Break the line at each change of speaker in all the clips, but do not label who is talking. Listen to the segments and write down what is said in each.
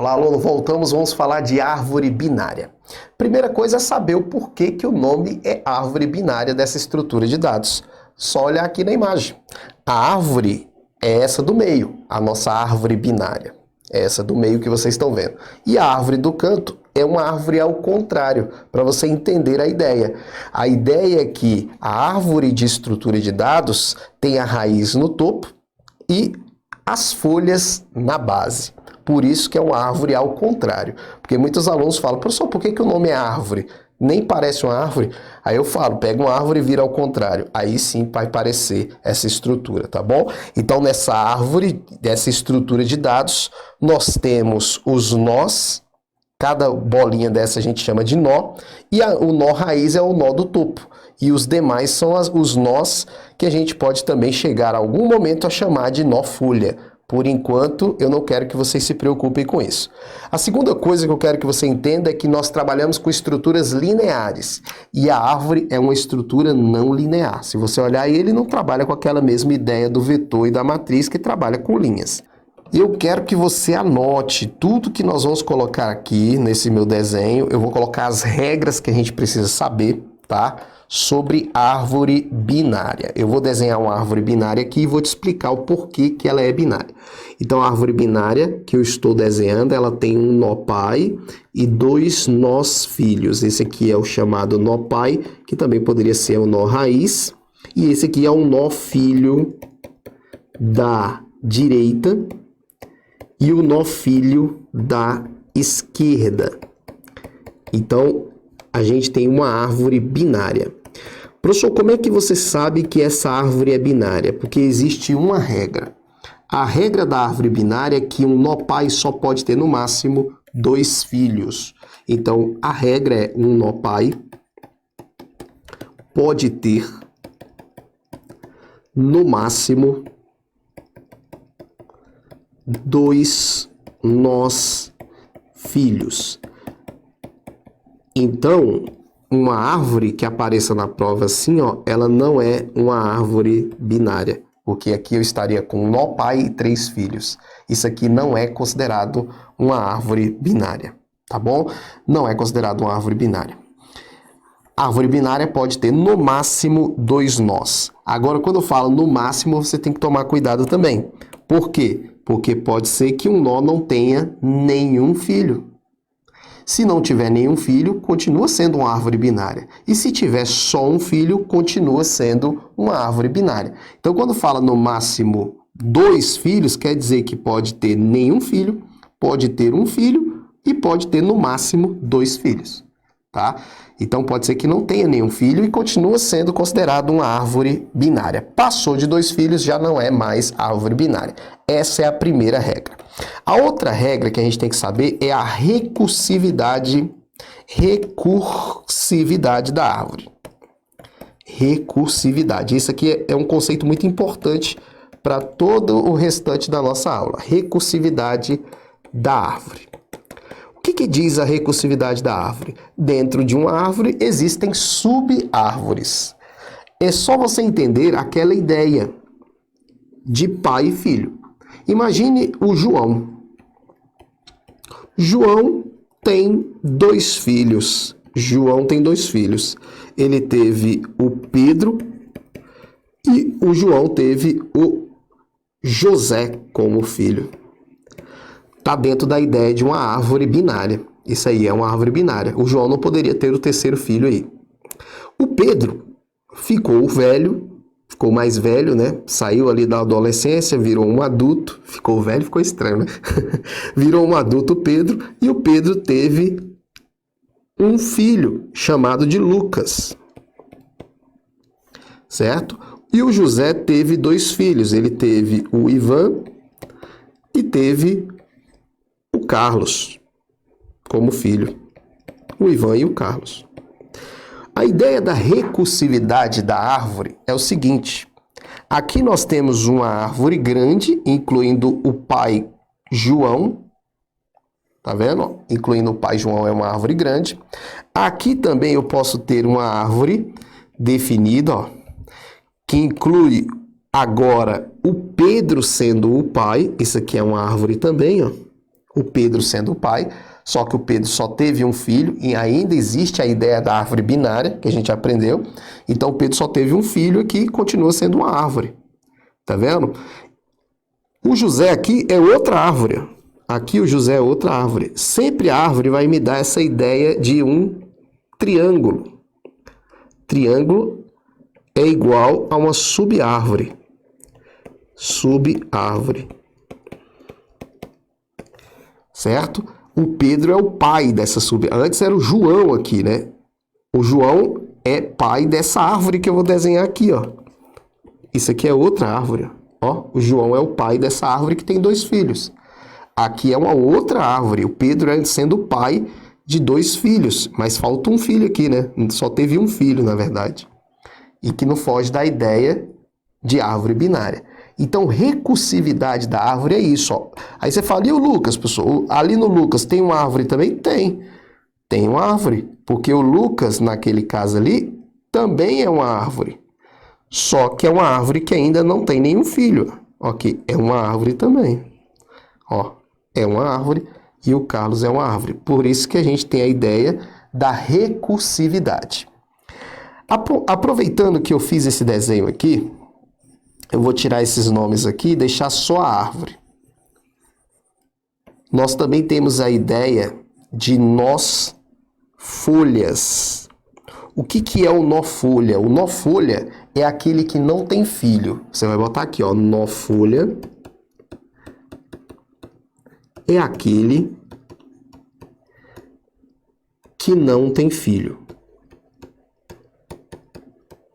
Olá, aluno, voltamos, vamos falar de árvore binária. Primeira coisa é saber o porquê que o nome é árvore binária dessa estrutura de dados. Só olhar aqui na imagem. A árvore é essa do meio, a nossa árvore binária. É essa do meio que vocês estão vendo. E a árvore do canto é uma árvore ao contrário, para você entender a ideia. A ideia é que a árvore de estrutura de dados tem a raiz no topo e as folhas na base. Por isso que é uma árvore ao contrário. Porque muitos alunos falam, professor, por que o nome é árvore? Nem parece uma árvore. Aí eu falo, pega uma árvore e vira ao contrário. Aí sim vai parecer essa estrutura, tá bom? Então nessa árvore, dessa estrutura de dados, nós temos os nós. Cada bolinha dessa a gente chama de nó. E o nó raiz é o nó do topo. E os demais são os nós que a gente pode também chegar a algum momento a chamar de nó folha. Por enquanto, eu não quero que vocês se preocupem com isso. A segunda coisa que eu quero que você entenda é que nós trabalhamos com estruturas lineares. E a árvore é uma estrutura não linear. Se você olhar, ele não trabalha com aquela mesma ideia do vetor e da matriz que trabalha com linhas. Eu quero que você anote tudo que nós vamos colocar aqui nesse meu desenho. Eu vou colocar as regras que a gente precisa saber, tá? Sobre árvore binária. Eu vou desenhar uma árvore binária aqui e vou te explicar o porquê que ela é binária. Então, a árvore binária que eu estou desenhando, ela tem um nó pai e dois nós filhos. Esse aqui é o chamado nó pai, que também poderia ser o nó raiz. E esse aqui é o nó filho da direita e o nó filho da esquerda. Então, a gente tem uma árvore binária. Professor, como é que você sabe que essa árvore é binária? Porque existe uma regra. A regra da árvore binária é que um nó pai só pode ter no máximo 2 filhos. Então, a regra é um nó pai pode ter no máximo 2 nós filhos. Então, uma árvore que apareça na prova assim, ó, ela não é uma árvore binária, porque aqui eu estaria com um nó pai e 3 filhos. Isso aqui não é considerado uma árvore binária, tá bom? Não é considerado uma árvore binária. A árvore binária pode ter no máximo 2 nós. Agora, quando eu falo no máximo, você tem que tomar cuidado também. Por quê? Porque pode ser que um nó não tenha nenhum filho. Se não tiver nenhum filho, continua sendo uma árvore binária. E se tiver só um filho, continua sendo uma árvore binária. Então, quando fala no máximo 2 filhos, quer dizer que pode ter nenhum filho, pode ter um filho e pode ter no máximo 2 filhos. Tá? Então, pode ser que não tenha nenhum filho e continua sendo considerado uma árvore binária. Passou de 2 filhos, já não é mais árvore binária. Essa é a primeira regra. A outra regra que a gente tem que saber é a recursividade da árvore. Recursividade. Isso aqui é um conceito muito importante para todo o restante da nossa aula. Recursividade da árvore. O que diz a recursividade da árvore? Dentro de uma árvore existem sub-árvores. É só você entender aquela ideia de pai e filho. Imagine o João. João tem 2 filhos. João tem 2 filhos. Ele teve o Pedro e o João teve o José como filho. Está dentro da ideia de uma árvore binária. Isso aí é uma árvore binária. O João não poderia ter o terceiro filho aí. O Pedro ficou velho, ficou mais velho, né? Saiu ali da adolescência, virou um adulto. Ficou velho, ficou estranho, né? Virou um adulto, Pedro. E o Pedro teve um filho chamado de Lucas. Certo? E o José teve 2 filhos. Ele teve o Ivan e teve o Carlos como filho. O Ivan e o Carlos. A ideia da recursividade da árvore é o seguinte. Aqui nós temos uma árvore grande, incluindo o pai João. Tá vendo? Incluindo o pai João é uma árvore grande. Aqui também eu posso ter uma árvore definida, ó, que inclui agora o Pedro sendo o pai. Isso aqui é uma árvore também, ó. o Pedro sendo o pai, só que o Pedro só teve um filho e ainda existe a ideia da árvore binária, que a gente aprendeu. Então, o Pedro só teve um filho aqui e continua sendo uma árvore. Tá vendo? O José aqui é outra árvore. Aqui o José é outra árvore. Sempre a árvore vai me dar essa ideia de um triângulo. Triângulo é igual a uma subárvore. Subárvore. Certo? O Pedro é o pai dessa subárvore. Antes era o João aqui, né? O João é pai dessa árvore que eu vou desenhar aqui, ó. Isso aqui é outra árvore. Ó, o João é o pai dessa árvore que tem 2 filhos. Aqui é uma outra árvore. O Pedro é sendo o pai de 2 filhos. Mas falta um filho aqui, né? Só teve um filho, na verdade. E que não foge da ideia de árvore binária. Então, recursividade da árvore é isso, ó. Aí você fala, e o Lucas, pessoal? Ali no Lucas tem uma árvore também? Tem. Tem uma árvore. Porque o Lucas, naquele caso ali, também é uma árvore. Só que é uma árvore que ainda não tem nenhum filho. Ok, é uma árvore também. Ó, é uma árvore e o Carlos é uma árvore. Por isso que a gente tem a ideia da recursividade. Aproveitando que eu fiz esse desenho aqui, eu vou tirar esses nomes aqui e deixar só a árvore. Nós também temos a ideia de nós folhas. O que é o nó folha? O nó folha é aquele que não tem filho. Você vai botar aqui, ó, nó folha é aquele que não tem filho.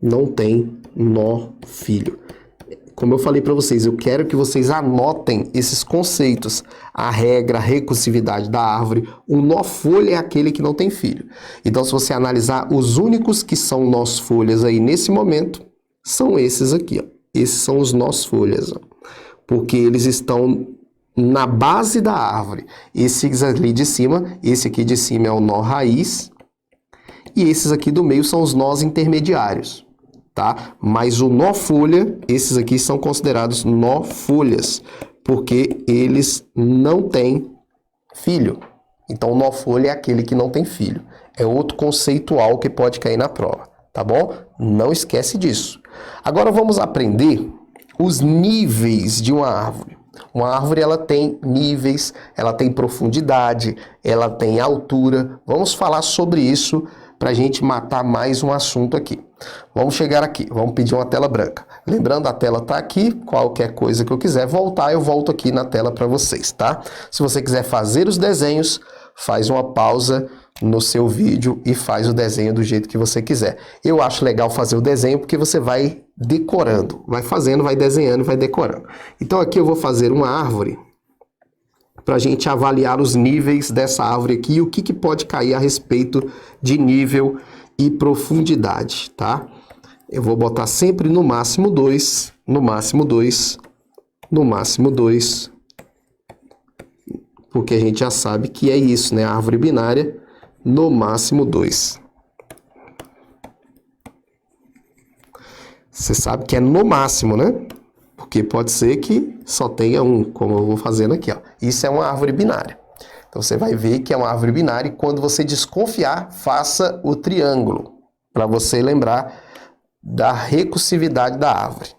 Não tem nó filho. Como eu falei para vocês, eu quero que vocês anotem esses conceitos. A regra, a recursividade da árvore. O nó folha é aquele que não tem filho. Então, se você analisar, os únicos que são nós folhas aí nesse momento são esses aqui, ó. Esses são os nós folhas, ó. Porque eles estão na base da árvore. Esses ali de cima, esse aqui de cima é o nó raiz. E esses aqui do meio são os nós intermediários. Tá? Mas o nó folha, esses aqui são considerados nó folhas, porque eles não têm filho. Então, o nó folha é aquele que não tem filho. É outro conceitual que pode cair na prova, tá bom? Não esquece disso. Agora vamos aprender os níveis de uma árvore. Uma árvore, ela tem níveis, ela tem profundidade, ela tem altura. Vamos falar sobre isso para a gente matar mais um assunto aqui. Vamos chegar aqui, vamos pedir uma tela branca. Lembrando, a tela está aqui, qualquer coisa que eu quiser voltar, eu volto aqui na tela para vocês, tá? Se você quiser fazer os desenhos, faz uma pausa no seu vídeo e faz o desenho do jeito que você quiser. Eu acho legal fazer o desenho porque você vai decorando, vai fazendo, vai desenhando, vai decorando. Então aqui eu vou fazer uma árvore para a gente avaliar os níveis dessa árvore aqui e o que pode cair a respeito de nível e profundidade, tá? Eu vou botar sempre no máximo 2, no máximo 2, no máximo 2, porque a gente já sabe que é isso, né? A árvore binária, no máximo 2. Você sabe que é no máximo, né? Porque pode ser que só tenha um, como eu vou fazendo aqui, ó. Isso é uma árvore binária. Então você vai ver que é uma árvore binária e quando você desconfiar, faça o triângulo, para você lembrar da recursividade da árvore.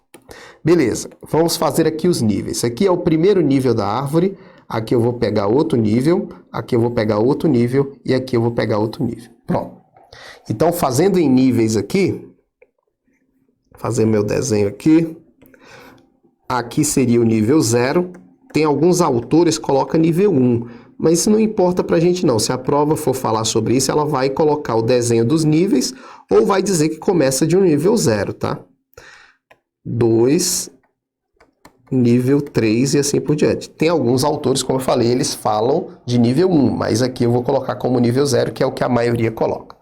Beleza, vamos fazer aqui os níveis. Aqui é o primeiro nível da árvore, aqui eu vou pegar outro nível, aqui eu vou pegar outro nível e aqui eu vou pegar outro nível. Pronto. Então, fazendo em níveis aqui, fazer meu desenho aqui. Aqui seria o nível 0. Tem alguns autores que colocam nível 1, mas isso não importa pra gente não. Se a prova for falar sobre isso, ela vai colocar o desenho dos níveis ou vai dizer que começa de um nível 0, tá? 2, nível 3 e assim por diante. Tem alguns autores, como eu falei, eles falam de nível 1, mas aqui eu vou colocar como nível 0, que é o que a maioria coloca.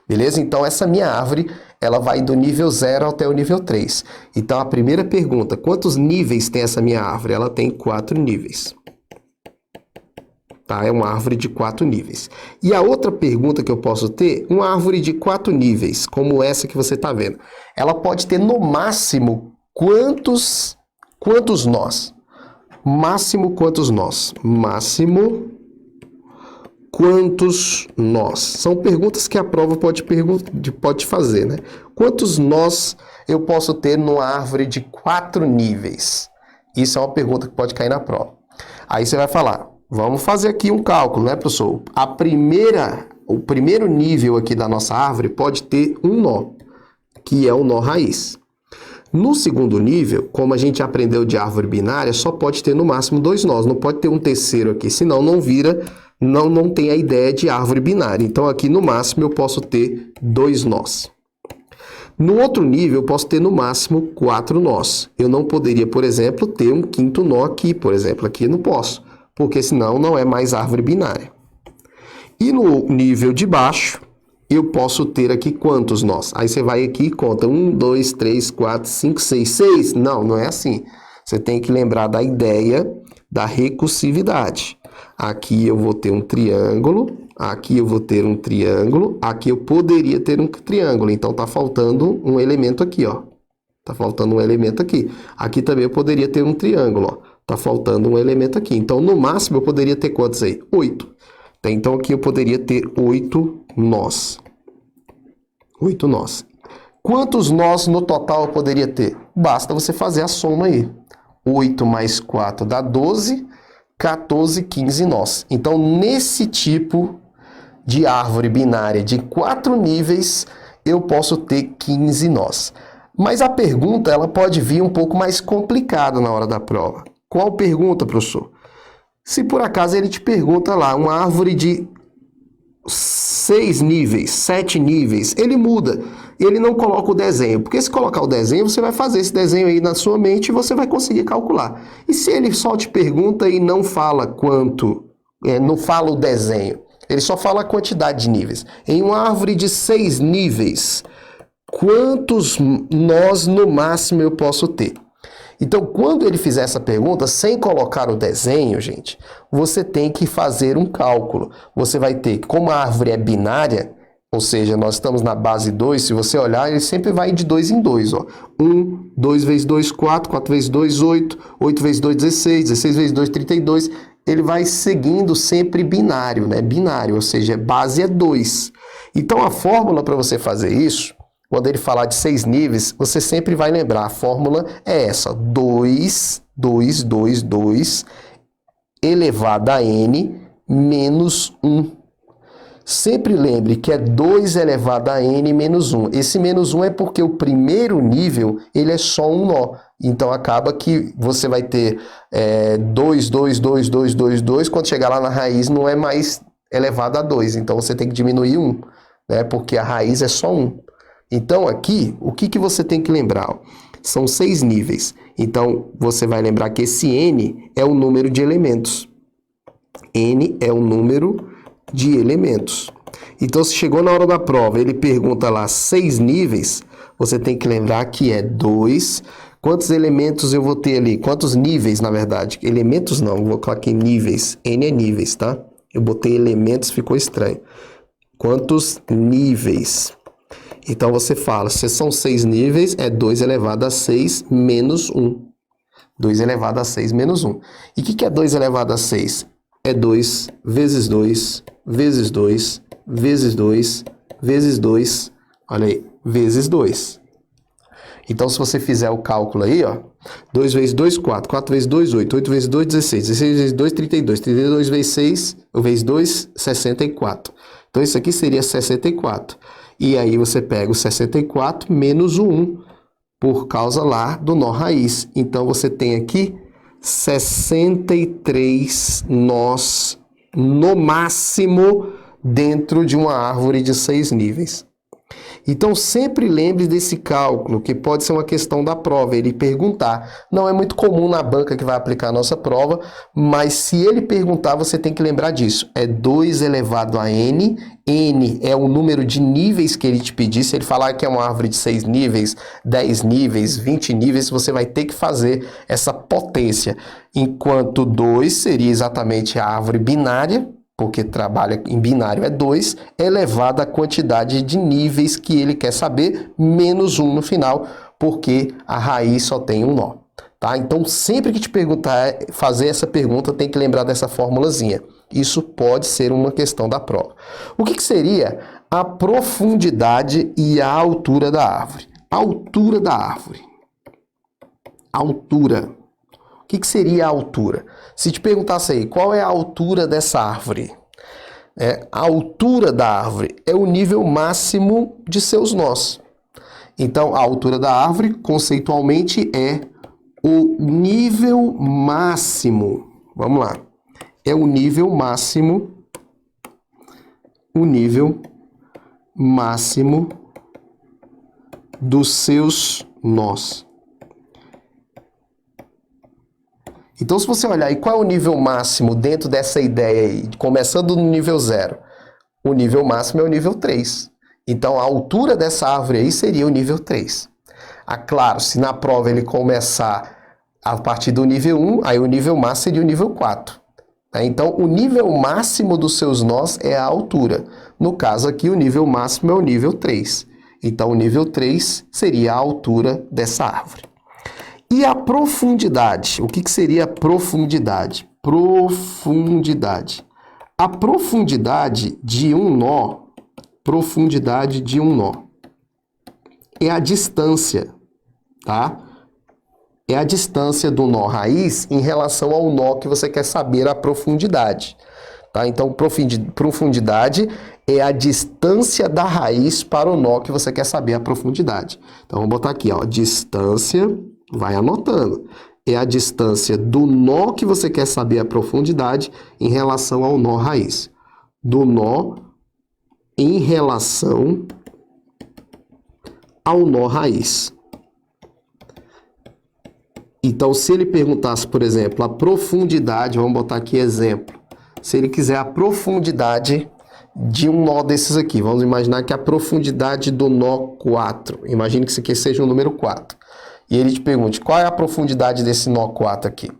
Beleza? Então, essa minha árvore, ela vai do nível 0 até o nível 3. Então, a primeira pergunta, quantos níveis tem essa minha árvore? Ela tem 4 níveis. Tá? É uma árvore de 4 níveis. E a outra pergunta que eu posso ter, uma árvore de 4 níveis, como essa que você está vendo, ela pode ter no máximo quantos nós? Máximo quantos nós? Máximo quantos nós? São perguntas que a prova pode fazer, né? Quantos nós eu posso ter numa árvore de 4 níveis? Isso é uma pergunta que pode cair na prova. Aí você vai falar, vamos fazer aqui um cálculo, né, professor? O primeiro nível aqui da nossa árvore pode ter um nó, que é o nó raiz. No segundo nível, como a gente aprendeu de árvore binária, só pode ter no máximo 2 nós, não pode ter um terceiro aqui, senão não vira, não tem a ideia de árvore binária. Então aqui no máximo eu posso ter 2 nós. No outro nível eu posso ter no máximo 4 nós. Eu não poderia, por exemplo, ter um quinto nó aqui, por exemplo, aqui eu não posso, porque senão não é mais árvore binária. E no nível de baixo, eu posso ter aqui quantos nós? Aí você vai aqui e conta 1, 2, 3, 4, 5, 6, 6. Não é assim. Você tem que lembrar da ideia da recursividade. Aqui eu vou ter um triângulo, aqui eu vou ter um triângulo, aqui eu poderia ter um triângulo. Então tá faltando um elemento aqui, ó. Tá faltando um elemento aqui. Aqui também eu poderia ter um triângulo, ó. Tá faltando um elemento aqui. Então no máximo eu poderia ter quantos aí? 8. Então aqui eu poderia ter 8 nós. 8 nós. Quantos nós no total eu poderia ter? Basta você fazer a soma aí. 8 mais 4 dá 12, 14, 15 nós. Então nesse tipo de árvore binária de 4 níveis, eu posso ter 15 nós. Mas a pergunta ela pode vir um pouco mais complicada na hora da prova. Qual pergunta, professor? Se por acaso ele te pergunta lá, uma árvore de 6 níveis, 7 níveis, ele muda, ele não coloca o desenho, porque se colocar o desenho, você vai fazer esse desenho aí na sua mente e você vai conseguir calcular. E se ele só te pergunta e não fala quanto, não fala o desenho, ele só fala a quantidade de níveis. Em uma árvore de 6 níveis, quantos nós no máximo eu posso ter? Então, quando ele fizer essa pergunta, sem colocar o desenho, gente, você tem que fazer um cálculo. Você vai ter, como a árvore é binária, ou seja, nós estamos na base 2, se você olhar, ele sempre vai de 2 em 2. 1, 2 vezes 2, 4, 4 vezes 2, 8, 8 vezes 2, 16, 16 vezes 2, 32. Ele vai seguindo sempre binário, né? Binário, ou seja, a base é 2. Então, a fórmula para você fazer isso, quando ele falar de 6 níveis, você sempre vai lembrar, a fórmula é essa, 2 elevado a n menos 1. Sempre lembre que é 2 elevado a n menos 1. Esse menos 1 é porque o primeiro nível, ele é só um nó. Então, acaba que você vai ter 2, quando chegar lá na raiz não é mais elevado a 2. Então, você tem que diminuir 1, né? Porque a raiz é só 1. Então, aqui, o que você tem que lembrar? São 6 níveis. Então, você vai lembrar que esse n é o número de elementos. N é o número de elementos. Então, se chegou na hora da prova, ele pergunta lá 6 níveis, você tem que lembrar que é 2. Quantos elementos eu vou ter ali? Quantos níveis, na verdade? Elementos não, vou colocar aqui níveis. N é níveis, tá? Eu botei elementos, ficou estranho. Quantos níveis? Então, você fala, se são 6 níveis, é 2 elevado a 6 menos 1. 2 elevado a 6 menos 1. E o que é 2 elevado a 6? É 2 vezes 2, vezes 2, vezes 2, vezes 2, olha aí, vezes 2. Então, se você fizer o cálculo aí, ó, 2 vezes 2, 4, 4 vezes 2, 8, 8 vezes 2, 16, 16 vezes 2, 32, 32 vezes 6, vezes 2, 64. Então, isso aqui seria 64. E aí você pega o 64 menos o 1, por causa lá do nó raiz. Então, você tem aqui 63 nós, no máximo, dentro de uma árvore de 6 níveis. Então, sempre lembre desse cálculo, que pode ser uma questão da prova, ele perguntar. Não é muito comum na banca que vai aplicar a nossa prova, mas se ele perguntar, você tem que lembrar disso. É 2 elevado a n, n é o número de níveis que ele te pedir. Se ele falar que é uma árvore de 6 níveis, 10 níveis, 20 níveis, você vai ter que fazer essa potência. Enquanto 2 seria exatamente a árvore binária, porque trabalha em binário é 2, elevado à quantidade de níveis que ele quer saber, menos 1 no final, porque a raiz só tem um nó. Tá? Então, sempre que te perguntar, fazer essa pergunta, tem que lembrar dessa formulazinha. Isso pode ser uma questão da prova. O que seria a profundidade e a altura da árvore? A altura da árvore. Altura. O que seria a altura? Se te perguntasse aí, qual é a altura dessa árvore? A altura da árvore é o nível máximo de seus nós. Então, a altura da árvore, conceitualmente, é o nível máximo. Vamos lá. É o nível máximo dos seus nós. Então, se você olhar aí, qual é o nível máximo dentro dessa ideia aí, começando no nível 0? O nível máximo é o nível 3. Então, a altura dessa árvore aí seria o nível 3. Claro, se na prova ele começar a partir do nível 1, aí o nível máximo seria o nível 4. Então, o nível máximo dos seus nós é a altura. No caso aqui, o nível máximo é o nível 3. Então, o nível 3 seria a altura dessa árvore. E a profundidade? O que seria a profundidade? Profundidade. A profundidade de um nó, é a distância, tá? É a distância do nó raiz em relação ao nó que você quer saber a profundidade. Tá? Então, profundidade é a distância da raiz para o nó que você quer saber a profundidade. Então, vamos botar aqui, ó, distância, vai anotando. É a distância do nó que você quer saber a profundidade em relação ao nó raiz. Do nó em relação ao nó raiz. Então, se ele perguntasse, por exemplo, a profundidade, vamos botar aqui exemplo. Se ele quiser a profundidade de um nó desses aqui, vamos imaginar que a profundidade do nó 4, imagine que isso aqui seja o número 4. E ele te pergunte, qual é a profundidade desse nó 4 aqui?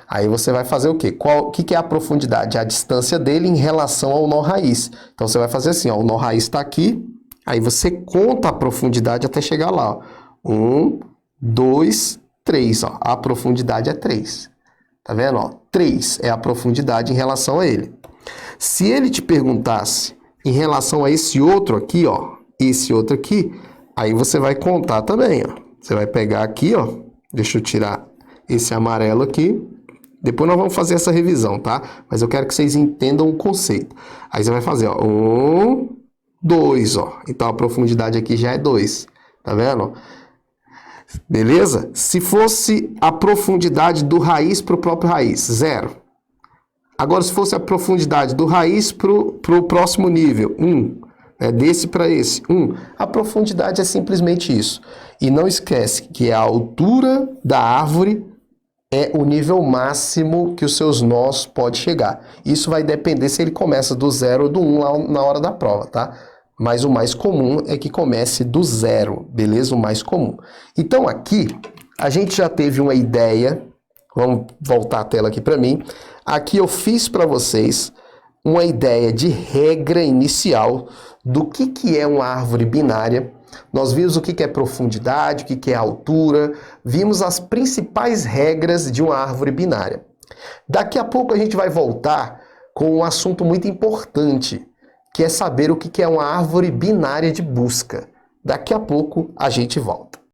Aí você vai fazer o quê? O que é a profundidade? A distância dele em relação ao nó raiz. Então, você vai fazer assim, ó, o nó raiz está aqui, aí você conta a profundidade até chegar lá. 1, 2, 3, ó. A profundidade é 3. Tá vendo? Ó, 3 é a profundidade em relação a ele. Se ele te perguntasse em relação a esse outro aqui, ó, esse outro aqui, aí você vai contar também, ó. Você vai pegar aqui, ó, deixa eu tirar esse amarelo aqui. Depois nós vamos fazer essa revisão, tá? Mas eu quero que vocês entendam o conceito. Aí você vai fazer, ó, 1, 2, ó. Então a profundidade aqui já é 2. Tá vendo? Beleza? Se fosse a profundidade do raiz para o próprio raiz, 0. Agora, se fosse a profundidade do raiz para o próximo nível, 1. Desse para esse, 1. A profundidade é simplesmente isso. E não esquece que a altura da árvore é o nível máximo que os seus nós podem chegar. Isso vai depender se ele começa do 0 ou do 1 lá na hora da prova, tá? Mas o mais comum é que comece do 0, beleza? O mais comum. Então aqui, a gente já teve uma ideia, vamos voltar a tela aqui para mim. Aqui eu fiz para vocês uma ideia de regra inicial do que é uma árvore binária. Nós vimos o que é profundidade, o que é altura, vimos as principais regras de uma árvore binária. Daqui a pouco a gente vai voltar com um assunto muito importante, que é saber o que é uma árvore binária de busca. Daqui a pouco a gente volta.